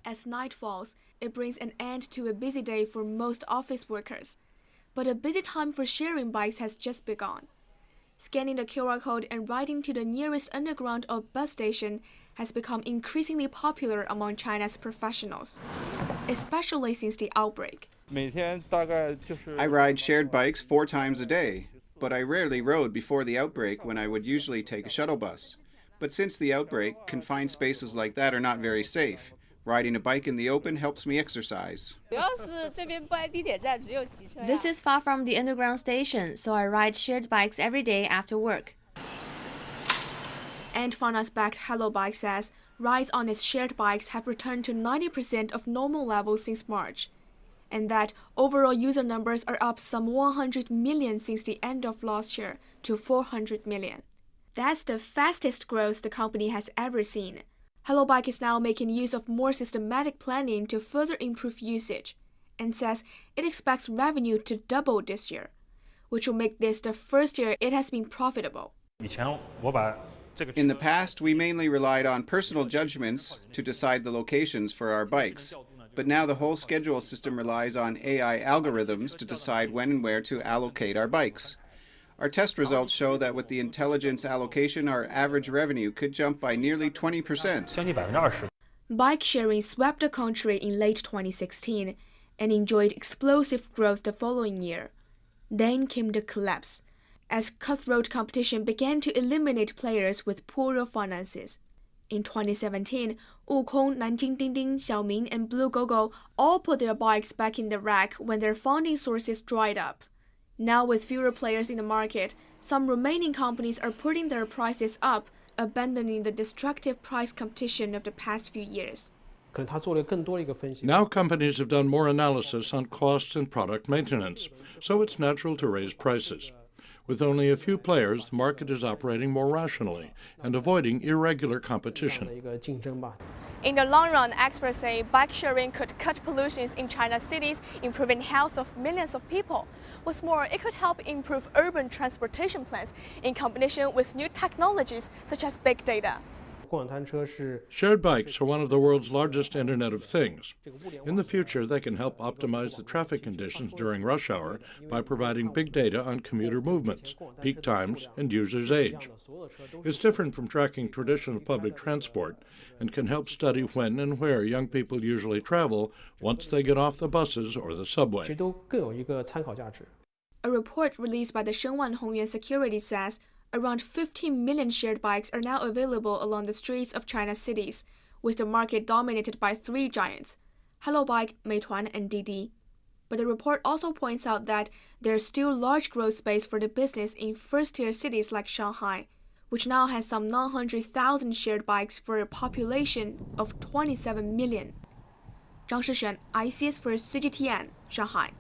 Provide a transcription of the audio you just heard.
As night falls, it brings an end to a busy day for most office workers. But a busy time for sharing bikes has just begun. Scanning the QR code and riding to the nearest underground or bus station has become increasingly popular among China's professionals, especially since the outbreak. I ride shared bikes 4 times a day, but I rarely rode before the outbreak when I would usually take a shuttle bus. But since the outbreak, confined spaces like that are not very safe. Riding a bike in the open helps me exercise. This is far from the underground station, so I ride shared bikes every day after work. And Fanas-backed Hello Bike says rides on its shared bikes have returned to 90% of normal levels since March, and that overall user numbers are up some 100 million since the end of last year to 400 million. That's the fastest growth the company has ever seen. Hello Bike is now making use of more systematic planning to further improve usage, and says it expects revenue to double this year, which will make this the first year it has been profitable. In the past, we mainly relied on personal judgments to decide the locations for our bikes. But now the whole schedule system relies on AI algorithms to decide when and where to allocate our bikes. Our test results show that with the intelligence allocation, our average revenue could jump by nearly 20%. Bike sharing swept the country in late 2016 and enjoyed explosive growth the following year. Then came the collapse, as cutthroat competition began to eliminate players with poorer finances. In 2017, Wukong, Nanjing Dingding, Xiaoming, and Blue Gogo all put their bikes back in the rack when their funding sources dried up. Now, with fewer players in the market, some remaining companies are putting their prices up, abandoning the destructive price competition of the past few years. Now companies have done more analysis on costs and product maintenance, so it's natural to raise prices. With only a few players, the market is operating more rationally and avoiding irregular competition. In the long run, experts say bike sharing could cut pollution in China's cities, improving health of millions of people. What's more, it could help improve urban transportation plans in combination with new technologies such as big data. Shared bikes are one of the world's largest Internet of Things. In the future, they can help optimize the traffic conditions during rush hour by providing big data on commuter movements, peak times, and users' age. It's different from tracking traditional public transport and can help study when and where young people usually travel once they get off the buses or the subway. A report released by the Shengwan Hongyuan Security says around 15 million shared bikes are now available along the streets of China's cities, with the market dominated by 3 giants, Hello Bike, Meituan, and Didi. But the report also points out that there's still large growth space for the business in first-tier cities like Shanghai, which now has some 900,000 shared bikes for a population of 27 million. Zhang Shixuan, ICS for CGTN, Shanghai.